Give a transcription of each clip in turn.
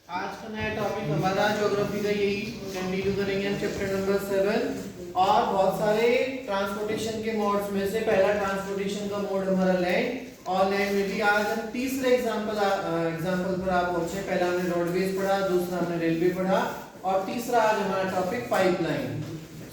आज का नया टॉपिक हमारा ज्योग्राफी का यही कंटिन्यू करेंगे हम चैप्टर नंबर 7 और बहुत सारे ट्रांसपोर्टेशन के मोड्स में से पहला ट्रांसपोर्टेशन का मोड हमारा लैंड और लैंड में भी आज हम तीसरे एग्जांपल पर आप पहुंचे। पहला हमने रोडवेज पढ़ा, दूसरा हमने रेलवे पढ़ा और तीसरा आज हमारा टॉपिक पाइपलाइन।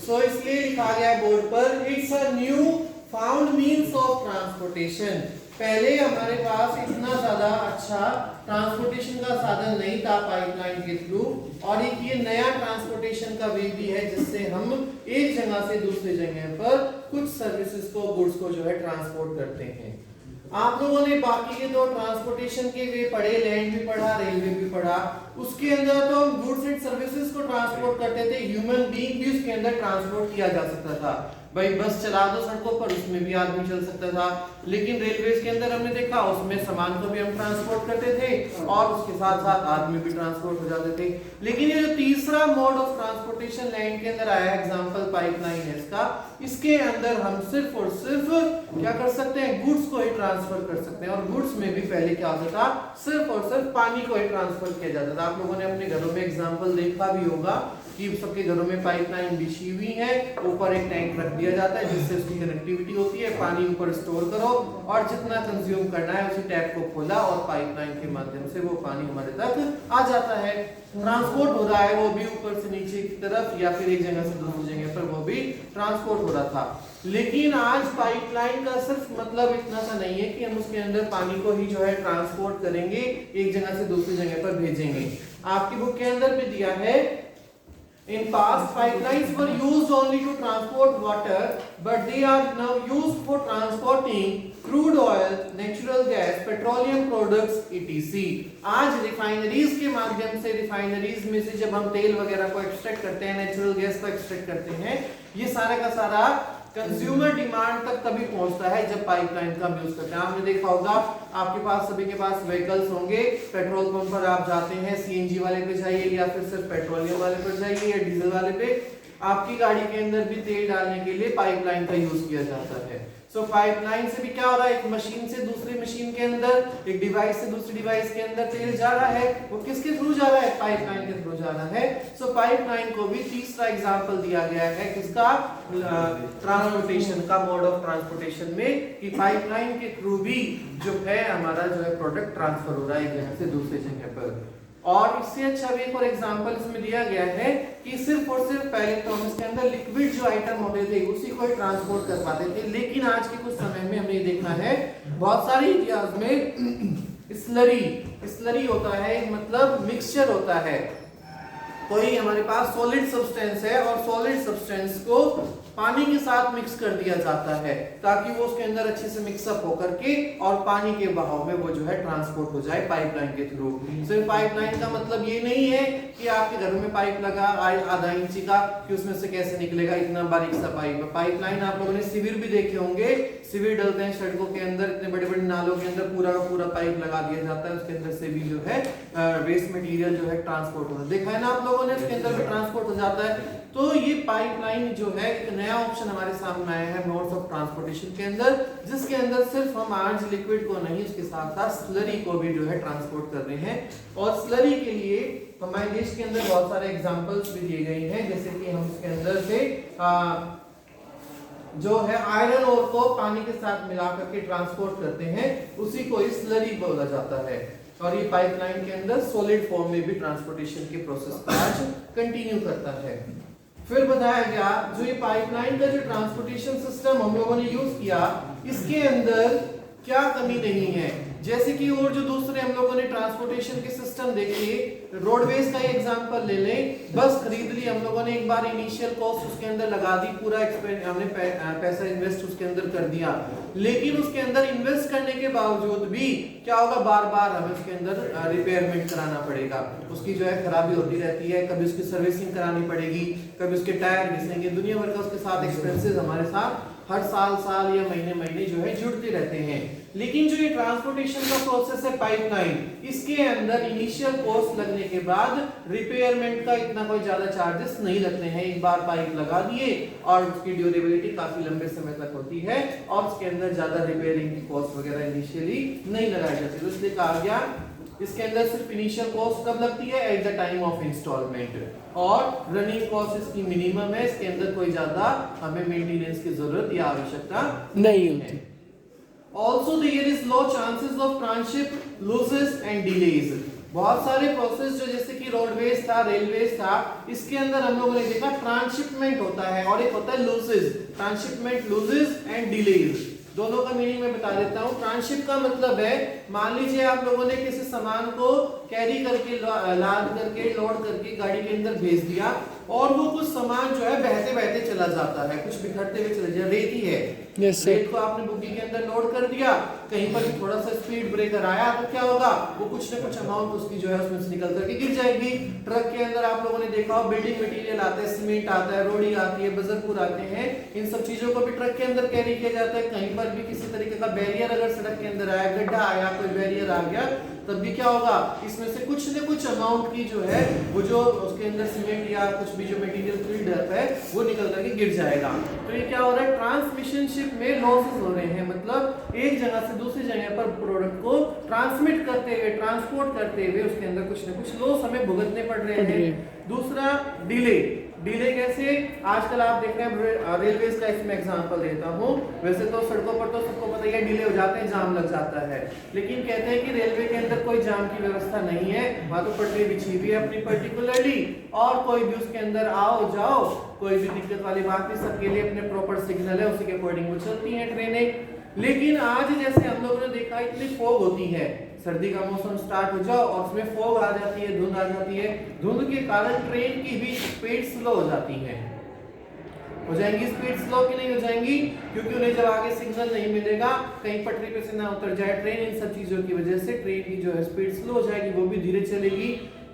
सो इसलिए लिखा गया है बोर्ड पर, it's a new found means of transportation. पहले हमारे पास इतना ज्यादा अच्छा ट्रांसपोर्टेशन का साधन नहीं था पाइपलाइन के थ्रू, और एक ये नया ट्रांसपोर्टेशन का वे भी है जिससे हम एक जगह से दूसरी जगह पर कुछ सर्विसेज को, गुड्स को जो है ट्रांसपोर्ट करते हैं। आप लोगों ने बाकी के दो ट्रांसपोर्टेशन के वे पढ़े, लैंड भी पढ़ा, रेलवे भी पढ़ा। उसके अंदर तो हम गुड्स एंड सर्विसेज को ट्रांसपोर्ट करते थे, ह्यूमन बीइंग भी उसके अंदर ट्रांसपोर्ट किया जा सकता था। भाई बस चला दो सड़कों पर, उसमें भी आदमी चल सकता था। लेकिन रेलवेज के अंदर हमने देखा उसमें सामान को भी हम ट्रांसपोर्ट करते थे और उसके साथ साथ आदमी भी ट्रांसपोर्ट हो जाते थे। लेकिन ये जो तीसरा मोड ऑफ ट्रांसपोर्टेशन लैंड के अंदर आया, एग्जांपल पाइपलाइन है इसका, इसके अंदर हम सिर्फ और सिर्फ क्या कर सकते हैं, गुड्स को ही ट्रांसफर कर सकते हैं। और गुड्स में भी पहले क्या होता था, सिर्फ और सिर्फ पानी को ही ट्रांसफर किया जाता था। आप लोगों ने अपने घरों में एग्जांपल देखा भी होगा कि सबके घरों में पाइपलाइन बिछी हुई है, ऊपर एक टैंक रख दिया जाता है जिससे उसकी कनेक्टिविटी होती है, पानी ऊपर स्टोर करो और जितना कंज्यूम करना है उसी टैप को खोला और पाइपलाइन के माध्यम से वो पानी हमारे तक आ जाता है। ट्रांसपोर्ट हो रहा है वो भी ऊपर से नीचे की तरफ या फिर एक जगह से दूसरी जगह पर वो भी ट्रांसपोर्ट हो रहा था। लेकिन आज पाइपलाइन का सिर्फ मतलब इतना सा नहीं है कि हम उसके अंदर पानी को ही जो है ट्रांसपोर्ट करेंगे, एक जगह से दूसरी जगह पर भेजेंगे। आपकी बुक के अंदर भी दिया है, in past pipelines were used only to transport water, but they are now used for transporting crude oil, natural gas, petroleum products etc. आज रिफाइनरीज के माध्यम से, रिफाइनरीज में से जब हम तेल वगैरह को एक्सट्रैक्ट करते हैं, नेचुरल गैस को एक्सट्रैक्ट करते हैं, ये सारा का सारा कंज्यूमर डिमांड तक तभी पहुंचता है जब पाइपलाइन का यूज करते हैं। आपने देखा होगा आपके पास, सभी के पास व्हीकल्स होंगे, पेट्रोल पंप पर आप जाते हैं, सीएनजी वाले पे जाइए या फिर सिर्फ पेट्रोलियम वाले पर जाइए या डीजल वाले पे, आपकी गाड़ी के अंदर भी तेल डालने के लिए पाइपलाइन का यूज किया जाता है। सो पाइपलाइन से भी क्या हो रहा है, एक मशीन से दूसरी मशीन के अंदर, एक डिवाइस से दूसरी डिवाइस के अंदर तेल जा रहा है, वो किसके थ्रू जा रहा है, पाइपलाइन के थ्रू जा रहा है। सो पाइपलाइन को भी तीसरा एग्जांपल दिया गया है किसका, ट्रांसपोर्टेशन का, मोड ऑफ ट्रांसपोर्टेशन में, कि पाइपलाइन के थ्रू भी जो है हमारा जो है प्रोडक्ट ट्रांसफर हो रहा है एक जगह से दूसरी जगह पर। और इससे अच्छा भी एक और एग्जांपल इसमें दिया गया है कि सिर्फ और सिर्फ पहले तो हम इसके अंदर लिक्विड जो आइटम होते थे उसी को ही ट्रांसपोर्ट कर पाते थे। लेकिन आज के कुछ समय में हमने देखा है बहुत सारे इतिहास में स्लरी होता है, मतलब मिक्सचर होता है। कोई हमारे पास सॉलिड सब्सटेंस है और सॉलिड सब्सटेंस को पानी के साथ मिक्स कर दिया जाता है ताकि वो उसके अंदर अच्छे से मिक्सअप होकर के और पानी के बहाव में वो जो है ट्रांसपोर्ट हो जाए पाइपलाइन के थ्रू। सिर्फ पाइपलाइन का मतलब ये नहीं है कि आपके घर में पाइप लगा आधा इंची का कि उसमें से कैसे निकलेगा इतना बारीक सा पाइप। पाइपलाइन आप लोगों ने सिविर भी देखे होंगे, सिविर डलते हैं सड़कों के अंदर, इतने बड़े बड़े नालों के अंदर पूरा का पूरा पाइप लगा दिया जाता है, उसके अंदर से भी जो है वेस्ट मटेरियल जो है ट्रांसपोर्ट होता है। देखा है ना आप लोगों ने, उसके अंदर भी ट्रांसपोर्ट हो जाता है। तो ये पाइपलाइन जो है एक नया ऑप्शन हमारे सामने आया है मोड्स ऑफ ट्रांसपोर्टेशन के अंदर, जिसके अंदर सिर्फ हम आज लिक्विड को नहीं, उसके साथ साथ स्लरी को भी जो है ट्रांसपोर्ट कर रहे हैं। और स्लरी के लिए हमारे देश के अंदर बहुत सारे एग्जांपल्स भी दिए गए हैं, जैसे कि हम इसके अंदर से जो है आयरन ओर को पानी के साथ मिला करके ट्रांसपोर्ट करते हैं, उसी को स्लरी बोला जाता है। और ये पाइपलाइन के अंदर सॉलिड फॉर्म में भी ट्रांसपोर्टेशन के प्रोसेस को आज कंटिन्यू करता है। फिर बताया गया जो ये पाइपलाइन का जो ट्रांसपोर्टेशन सिस्टम हम लोगों ने यूज किया, इसके अंदर क्या कमी नहीं है। जैसे कि और जो दूसरे हम लोगों ने ट्रांसपोर्टेशन के सिस्टम देखे, रोडवेज का एग्जांपल ले लें, बस खरीद ली हम लोगों ने, एक बार इनिशियल कॉस्ट उसके अंदर लगा दी, पूरा हमने पैसा इन्वेस्ट उसके अंदर कर दिया। लेकिन उसके अंदर इन्वेस्ट करने के बावजूद भी क्या होगा, बार बार हमें उसके अंदर रिपेयरमेंट कराना पड़ेगा, उसकी जो है खराबी होती रहती है, कभी उसकी सर्विसिंग करानी पड़ेगी, कभी उसके टायर घिसेंगे, दुनिया भर का उसके साथ एक्सपेंसेस हमारे साथ हर साल या महीने जो है जुड़ते रहते हैं। लेकिन जो ये ट्रांसपोर्टेशन का प्रोसेस है पाइपलाइन, इसके अंदर इनिशियल कॉस्ट लगने के बाद रिपेयरमेंट का इतना कोई ज्यादा चार्जेस नहीं लगते हैं। एक बार पाइप लगा दिए और उसकी ड्यूरेबिलिटी काफी लंबे समय तक होती है और उसके अंदर ज्यादा रिपेयरिंग की कॉस्ट वगैरह इनिशियली नहीं लगाई जाती। तो इसलिए कहा गया इसके अंदर सिर्फ इनिशियल कॉस्ट कब लगती है, at the time of instalment, और रनिंग कॉस्ट इसकी मिनिमम है, इसके अंदर कोई ज्यादा हमें मेंटेनेंस की जरूरत या आवश्यकता नहीं होती। Also there is low chances of transship losses and delays. बहुत सारे प्रोसेस जो जैसे कि रोडवेज था, रेलवेज था, इसके अंदर हम लोगों ने देखा ट्रांसशिपमेंट होता है और एक होता है losses, transshipment losses and delays. दोनों का मीनिंग मैं बता देता हूँ। ट्रांसशिप का मतलब है, मान लीजिए आप लोगों ने किसी सामान को कैरी करके, लाद करके, लोड करके गाड़ी के अंदर भेज दिया और वो कुछ सामान जो है बहते बहते चला जाता है, कुछ बिखरते हुए चला जाए, रेत ही है, रेत को आपने बुग्गी के अंदर लोड कर दिया, कहीं पर भी थोड़ा सा स्पीड ब्रेकर आया तो क्या होगा, वो कुछ ना कुछ अमाउंट उसकी जो है उसमें से निकल करके गिर जाएगी। ट्रक के अंदर आप लोगों ने देखा हो बिल्डिंग मटेरियल आता है, सीमेंट आता है, रोड़ी आती है, बजरपुर आते हैं, इन सब चीजों को भी ट्रक के अंदर कैरी किया जाता है। कहीं पर भी किसी तरीके का बैरियर अगर सड़क के अंदर आया, गड्ढा आया, कोई बैरियर आ गया, तब भी क्या होगा, इसमें से कुछ न कुछ अमाउंट की जो है वो जो उसके अंदर सीमेंट या कुछ भी जो मटेरियल फील्ड रहता है वो निकल करके गिर जाएगा। तो ये क्या हो रहा है, ट्रांसमिशनशिप में लॉसेस हो रहे हैं, मतलब एक जगह से दूसरी जगह पर प्रोडक्ट को ट्रांसमिट करते हुए, ट्रांसपोर्ट करते हुए उसके अंदर कुछ न कुछ लॉस हमें भुगतने पड़ रहे हैं। दूसरा डिले। डिले कैसे, आजकल आप देख रहे हैं रेलवे का इसमें एग्जांपल देता हूँ। वैसे तो सड़कों पर तो सबको पता ही है डिले हो जाते हैं, जाम लग जाता है, लेकिन कहते हैं कि रेलवे के अंदर कोई जाम की व्यवस्था नहीं है, वहां तो पटरी बिछी हुई है अपनी पर्टिकुलरली, और कोई भी उसके अंदर आओ जाओ, कोई भी दिक्कत वाली बात नहीं, सबके लिए अपने प्रॉपर सिग्नल है, उसी के अकॉर्डिंग वो चलती है ट्रेनें। लेकिन आज जैसे हम लोगों ने देखा इतनी फॉग होती है, सर्दी का मौसम स्टार्ट हो जाओ और उसमें फॉग आ जाती है, धुंध आ जाती है, धुंध के कारण ट्रेन की भी स्पीड स्लो हो जाती है। हो जाएंगी स्पीड स्लो की नहीं हो जाएंगी, क्योंकि उन्हें जब आगे सिग्नल नहीं मिलेगा, कहीं पटरी पे से ना उतर जाए ट्रेन, इन सब चीजों की वजह से ट्रेन की जो है स्पीड स्लो हो जाएगी, वो भी धीरे चलेगी।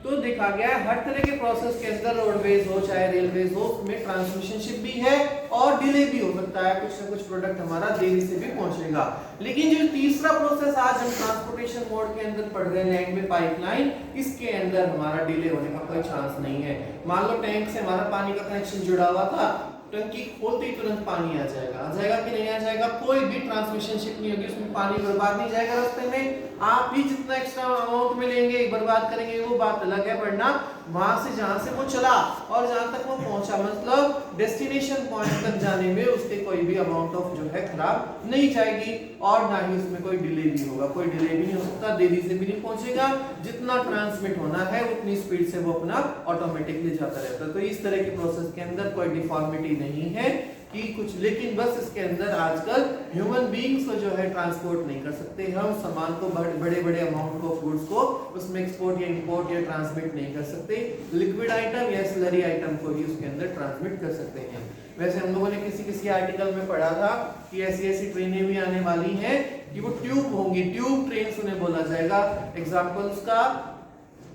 तो देखा गया है हर तरह के प्रोसेस के अंदर, रोडवेज हो चाहे रेलवेज हो, में ट्रांसमिशनशिप भी है और डिले भी हो सकता है, कुछ ना कुछ प्रोडक्ट हमारा देरी से भी पहुंचेगा। लेकिन जो तीसरा प्रोसेस आज हम ट्रांसपोर्टेशन मोड के अंदर पढ़ रहे हैं, लैंड में पाइपलाइन, इसके अंदर हमारा डिले होने का कोई चांस नहीं है। मान लो टैंक से हमारा पानी का कनेक्शन जुड़ा हुआ था, टंकी खोलते ही तुरंत पानी आ जाएगा कि नहीं आ जाएगा, कोई भी ट्रांसमिशनशिप नहीं होगी, उसमें पानी बर्बाद नहीं जाएगा रास्ते में। आप भी जितना एक्स्ट्रा अमाउंट में लेंगे बर्बाद करेंगे वो बात अलग है, वरना वहां से जहां से वो चला और जहां तक वो पहुंचा, मतलब डेस्टिनेशन पॉइंट तक जाने में उसके कोई भी अमाउंट ऑफ जो है खराब नहीं जाएगी, और ना ही उसमें कोई डिले भी होगा, कोई डिले भी नहीं हो सकता, देरी से भी नहीं पहुंचेगा, जितना ट्रांसमिट होना है उतनी स्पीड से वो अपना ऑटोमेटिकली जाता रहता है। तो इस तरह की प्रोसेस के अंदर कोई डिफॉर्मिटी नहीं है कि कुछ, लेकिन बस इसके अंदर आजकल ह्यूमन बीइंग्स को जो है ट्रांसपोर्ट नहीं कर सकते, हम सामान को बड़े बड़े अमाउंट ऑफ गुड्स को उसमें एक्सपोर्ट या इंपोर्ट या ट्रांसमिट नहीं कर सकते, लिक्विड आइटम या स्लरी आइटम को ही उसके अंदर ट्रांसमिट कर सकते हैं। वैसे हम लोगों ने किसी आर्टिकल में पढ़ा था कि ऐसी ट्रेनें भी आने वाली हैं कि वो ट्यूब होंगी, ट्यूब ट्रेन उन्हें बोला जाएगा। एग्जाम्पल उसका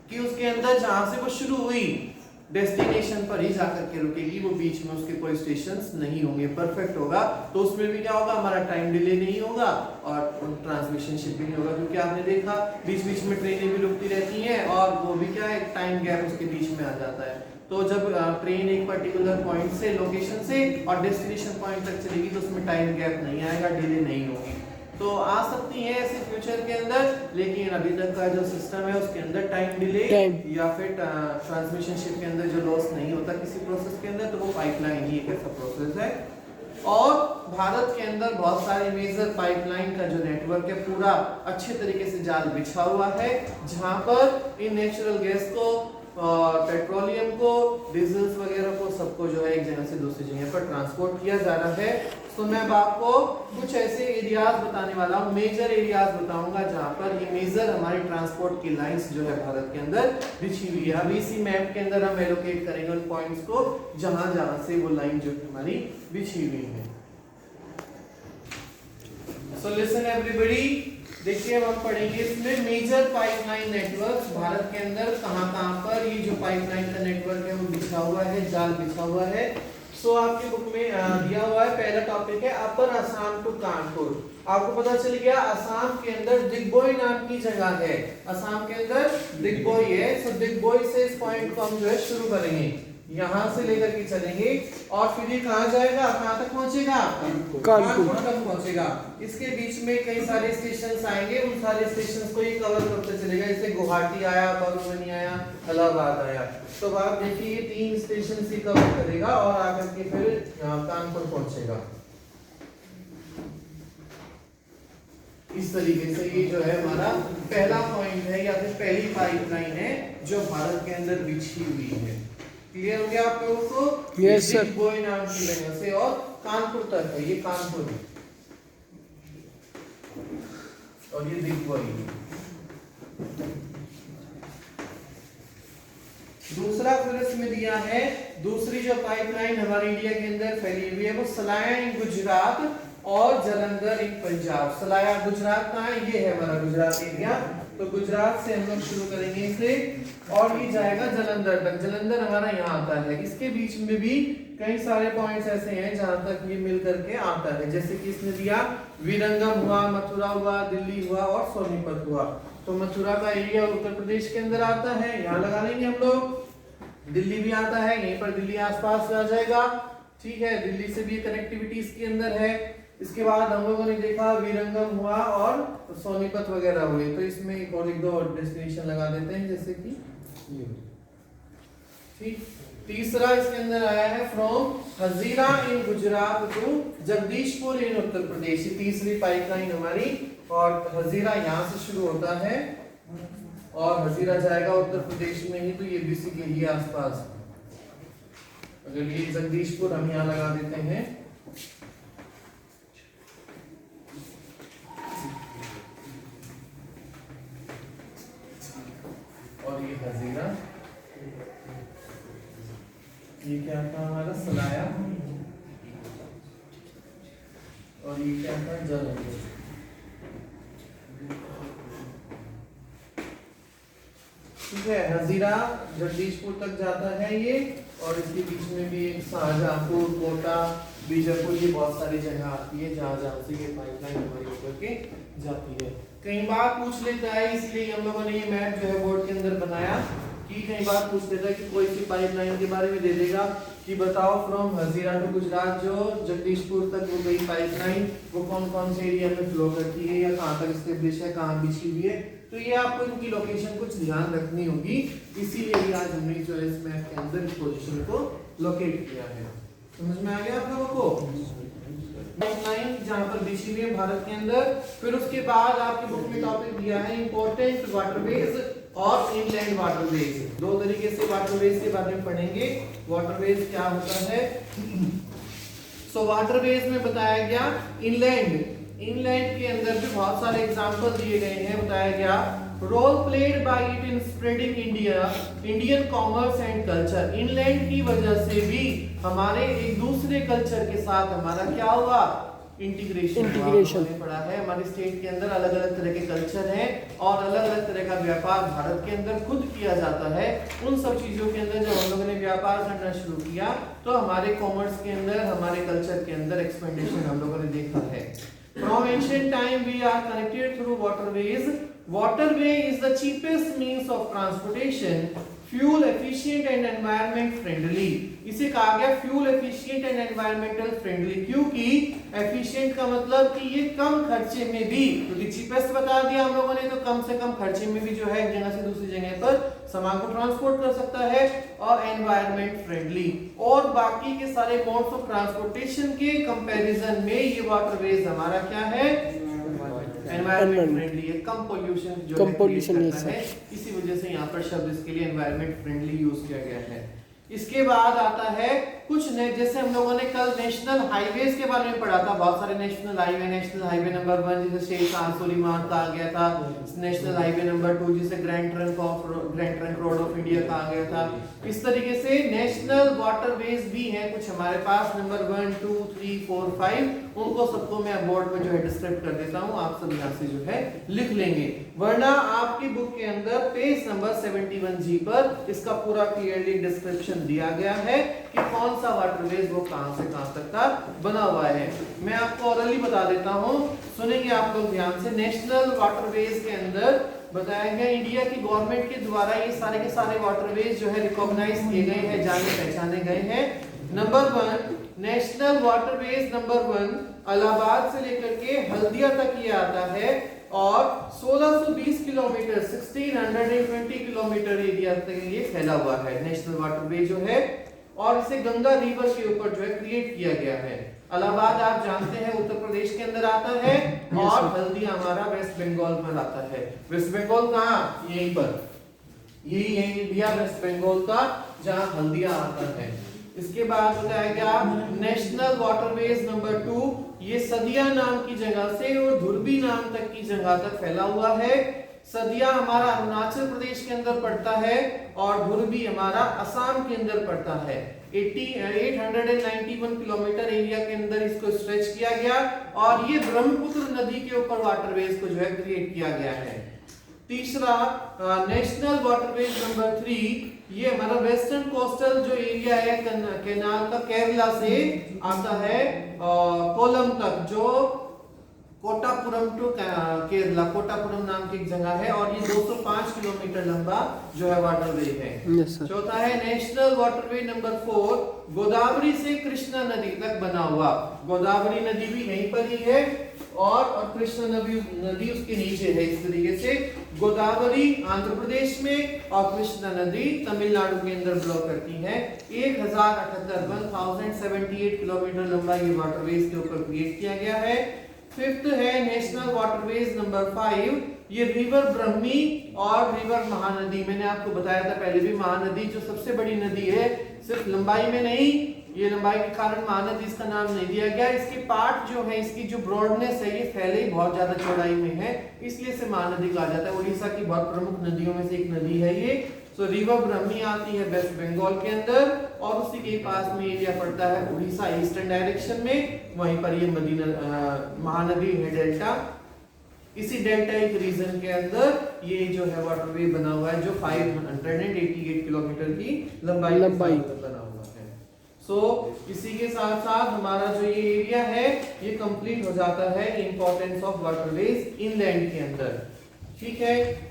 कि उसके अंदर जहां से वो शुरू हुई डेस्टिनेशन पर ही जाकर के रुकेगी, वो बीच में उसके कोई स्टेशंस नहीं होंगे, परफेक्ट होगा। तो उसमें भी क्या होगा, हमारा टाइम डिले नहीं होगा और ट्रांसमिशनशिप भी नहीं होगा, क्योंकि आपने देखा बीच बीच में ट्रेनें भी रुकती रहती हैं और वो भी क्या है, टाइम गैप उसके बीच में आ जाता है। तो जब ट्रेन एक पर्टिकुलर पॉइंट से, लोकेशन से और डेस्टिनेशन पॉइंट तक चलेगी तो उसमें टाइम गैप नहीं आएगा, डिले नहीं होगी। तो आ सकती है ऐसे फ्यूचर के अंदर, लेकिन अभी तक का जो सिस्टम है उसके अंदर टाइम डिले या फिर ट्रांसमिशनशिप के अंदर जो लॉस नहीं होता किसी प्रोसेस के अंदर, तो वो पाइपलाइन ही एक ऐसा प्रोसेस है। और भारत के अंदर बहुत सारे मेजर पाइपलाइन का जो नेटवर्क है पूरा अच्छे तरीके से जाल बिछा हुआ है, जहां पर इन नेचुरल गैस को, पेट्रोलियम को, डीजल्स वगैरह को, सबको जो है एक जगह से दूसरी जगह पर ट्रांसपोर्ट किया जा रहा है। तो मैं अब आपको कुछ ऐसे एरियाज बताने वाला हूँ, मेजर एरियाज बताऊंगा जहां पर ये मेजर हमारी ट्रांसपोर्ट की लाइंस जो है भारत के अंदर बिछी हुई है। अभी इसी मैप के अंदर हम एलोकेट करेंगे उन पॉइंट्स को जहां जहां से वो लाइन जो हमारी बिछी हुई है। सो लिसन एवरीबॉडी, देखिए अब हम पढ़ेंगे इसमें मेजर पाइपलाइन नेटवर्क भारत के अंदर कहां पर ये जो पाइपलाइन का नेटवर्क है वो बिछा हुआ है, जाल बिछा हुआ है। सो आपकी बुक में दिया हुआ है, पहला टॉपिक है अपर असम टू कानपुर। आपको पता चल गया असम के अंदर दिग्बोई नाम की जगह है, असम के अंदर दिग्बोई है। सो दिग्बोई से इस पॉइंट को हम जो है शुरू करेंगे। यहाँ से लेकर के चलेंगे और फिर ये कहाँ जाएगा, कहाँ तक पहुंचेगा, कानपुर तक पहुंचेगा। इसके बीच में कई सारे स्टेशन आएंगे, उन सारे स्टेशन को ये कवर करते चलेगा। जैसे गुवाहाटी आया, बरौनी आया, इलाहाबाद आया, तो आप देखिए ये 3 स्टेशन से कवर करेगा और आकर के फिर कानपुर पहुंचेगा। इस तरीके से ये जो है हमारा पहला पॉइंट है या फिर पहली पाइपलाइन है जो भारत के अंदर बिछी हुई है। क्लियर हो गया आप लोगों को? Yes sir. दिग्बोई नाम की जगह से और कानपुर तक है, ये कानपुर है और ये दिग्बोई। दूसरा फिर इसमें दिया है, दूसरी जो पाइपलाइन हमारे इंडिया के अंदर फैली हुई है वो सलाया इन गुजरात और जलंधर इन पंजाब। सलाया गुजरात का है, ये है हमारा गुजरात एरिया, तो गुजरात से हम लोग शुरू करेंगे इसे और ये जाएगा जलंधर तक। जलंधर हमारा यहाँ आता है। इसके बीच में भी कई सारे पॉइंट्स ऐसे हैं जहां तक ये मिल करके आता है, जैसे कि इसने दिया विरंगम हुआ, मथुरा हुआ, दिल्ली हुआ और सोनीपत हुआ। तो मथुरा का एरिया उत्तर प्रदेश के अंदर आता है, यहाँ लगा लेंगे हम लोग। दिल्ली भी आता है, यहीं पर दिल्ली आसपास आ जाएगा, ठीक है। दिल्ली से भी कनेक्टिविटी इसके अंदर है। इसके बाद हम लोगों ने देखा विरंगम हुआ और सोनीपत वगैरह हुए, तो इसमें एक दो डेस्टिनेशन लगा देते हैं, जैसे कि ये, ठीक। तीसरा इसके अंदर आया है from Hazira in Gujarat to Jagdishpur in Uttar Pradesh. तीसरी पाइपलाइन हमारी, और हजीरा यहाँ से शुरू होता है और हजीरा जाएगा उत्तर प्रदेश में ही, तो ये बेसिकली आसपास। अगर ये जगदीशपुर हम यहाँ लगा देते हैं, और ये हजीरा, ये क्या था हमारा सलाया, और ये क्या था जलंधर। ठीक है, हजीरा जगदीशपुर तक जाता है ये, और इसके बीच में भी शाहजहांपुर, कोटा, बीजापुर, ये बहुत सारी जगह आती है जहाँ से ये पाइपलाइन हमारी होकर के जाती है। कई बार पूछ लेता है, इसलिए हम लोगों ने ये मैप जो है बोर्ड के अंदर बनाया कि कई बार पूछ लेता है कि कोई सी पाइपलाइन के बारे में दे देगा कि बताओ फ्रॉम हजीरा टू गुजरात जो जगदीशपुर तक वो गई पाइपलाइन, वो कौन कौन से एरिया में फ्लो करती है या कहाँ तक स्टेब्लिश है, कहाँ बिछी हुई है। तो ये आपको इनकी लोकेशन कुछ ध्यान रखनी होगी, इसीलिए ही आज हमने जो है इस मैप के अंदर इस पोजीशन को लोकेट किया है। समझ में आ गया आप लोगों को? पाइपलाइन जहां पर बिछी हुई है भारत के अंदर। फिर उसके बाद आपके बुक में टॉपिक दिया है इंपॉर्टेंट वाटरवेज और इनलैंड वाटरवेज। दो तरीके से वाटरवेज के बारे में पढ़ेंगे। वाटरवेज क्या होता है? सो वाटरवेज में बताया गया इनलैंड के अंदर भी बहुत सारे एग्जांपल दिए गए हैं। बताया गया role played by it in spreading Indian commerce and culture. Inland की वजह से भी हमारे एक दूसरे कल्चर के साथ हमारा क्या हुआ? इंटीग्रेशन हमने पढ़ा है। हमारे स्टेट के अंदर अलग अलग तरह के कल्चर हैं और अलग अलग तरह का व्यापार भारत के अंदर खुद किया जाता है। उन सब चीजों के अंदर जब हम लोगों ने व्यापार करना शुरू किया तो हमारे कॉमर्स के अंदर, हमारे कल्चर के अंदर एक्सपेंडेशन हम लोगों ने देखा है। From ancient time we are connected through waterways. Waterway is the cheapest means of transportation, fuel efficient and environment friendly. इसे कहा गया fuel efficient and environmental friendly, क्योंकि efficient का मतलब कि ये कम खर्चे में भी, क्योंकि cheapest बता दिया हम लोगों ने, तो कम से कम खर्चे में भी जो है एक जगह से दूसरी जगह पर सामान को ट्रांसपोर्ट कर सकता है, और एनवायरमेंट फ्रेंडली। और बाकी के सारे मोड्स ऑफ ट्रांसपोर्टेशन के कंपैरिजन में ये वाटरवेज हमारा क्या है? एनवायरमेंट फ्रेंडली है, कम पोल्यूशन जो है, इसी वजह से यहाँ पर शब्द इसके लिए एनवायरमेंट फ्रेंडली यूज किया गया है। इसके बाद आता है कुछ जैसे हम लोगों ने कल नेशनल हाईवेज के बारे में पढ़ा था। बहुत सारे नेशनल हाईवे नंबर 1 जिसे स्टेट ट्रांसपोर्ट मार्ग कहा गया था, नेशनल हाईवे नंबर 2 जिसे grand trunk road of India कहा गया था। इस तरीके से नेशनल वाटरवेज भी हैं कुछ हमारे पास, नंबर 1 2 3 4 5। उनको सबको मैं बोर्ड पे जो है डिस्क्राइब कर देता हूँ, आप सब यहाँ से जो है लिख लेंगे, वरना आपकी बुक के अंदर पेज नंबर 71G पर इसका पूरा क्लियरली डिस्क्रिप्शन दिया गया है कि कौन सा वाटरवेज वो कहां से कहां तक का बना हुआ है। मैं आपको ऑरली बता देता हूं, सुनेंगे आप लोग ध्यान से। नेशनल वाटरवेज के अंदर बताया गया इंडिया की गवर्नमेंट के द्वारा ये सारे के सारे वाटरवेज जो है रिकॉग्नाइज किए गए हैं, जाने पहचाने गए हैं। Number 1 national waterways number 1 Allahabad से लेकर के हल्दिया तक ये आता है और 1620 किलोमीटर 1620 किलोमीटर एरिया तक ये फैला हुआ है नेशनल वाटरवे जो है, और इसे गंगा रिवर के ऊपर जो है क्रिएट किया गया है। इलाहाबाद आप जानते हैं उत्तर प्रदेश के अंदर आता है और हल्दिया हमारा वेस्ट बंगाल पर आता है। वेस्ट बंगाल कहाँ? यहीं पर, यही है इंडिया वेस्ट बंगाल का जहाँ हल्दिया आता है। इसके बाद बताया गया नेशनल वाटरवेज नंबर 2 ये सदिया नाम की जगह से और धुरबी नाम तक की जगह तक फैला हुआ है। सदिया हमारा अरुणाचल प्रदेश के अंदर पड़ता है और धुरबी हमारा असम के अंदर पड़ता है। 891 किलोमीटर एरिया के अंदर इसको स्ट्रेच किया गया और ये ब्रह्मपुत्र नदी के ऊपर वाटरवेज को जो है क्रिएट किया गया है। तीसरा नेशनल वाटरवेज नंबर 3 ये हमारा वेस्टर्न कोस्टल जो एरिया है केनाल का केरला से आता है कोलम तक, जो कोटापुरम टू केरला, कोटापुरम नाम की एक जगह है और ये 205 किलोमीटर लंबा जो है वाटरवे है। चौथा है नेशनल वाटरवे नंबर 4 गोदावरी से कृष्णा नदी तक बना हुआ। गोदावरी नदी भी यहीं पर ही है और कृष्णा नदी उसके नीचे है। इस तरीके से गोदावरी आंध्र प्रदेश में और कृष्णा नदी तमिलनाडु के अंदर ब्लॉक करती है। 1078 किलोमीटर लंबा ये वाटरवेज के ऊपर क्रिएट किया गया है। फिफ्थ है नेशनल वाटरवेज नंबर 5 ये रिवर ब्रह्मी और रिवर महानदी। मैंने आपको बताया था पहले भी, महानदी जो सबसे बड़ी नदी है, सिर्फ लंबाई में नहीं, ये लंबाई के कारण महानदी इसका नाम नहीं दिया गया, इसके पार्ट जो है, इसकी जो ब्रॉडनेस है, ये फैले ही बहुत ज्यादा चौड़ाई में है, इसलिए इसे महानदी कहा जाता है। उड़ीसा की बहुत प्रमुख नदियों में से एक नदी है ये। सो रिवर ब्रह्मी आती है वेस्ट बंगाल के अंदर और उसी के पास में एरिया पड़ता है उड़ीसा ईस्टर्न डायरेक्शन में, वहीं पर ये महानदी है डेल्टा। इसी डेल्टाइक रीजन के अंदर ये जो है वाटरवे बना हुआ है जो 588 किलोमीटर की लंबाई बना हुआ है। सो इसी के साथ साथ हमारा जो ये एरिया है ये कंप्लीट हो जाता है इंपॉर्टेंस ऑफ वाटरवेज इनलैंड के अंदर। ठीक है।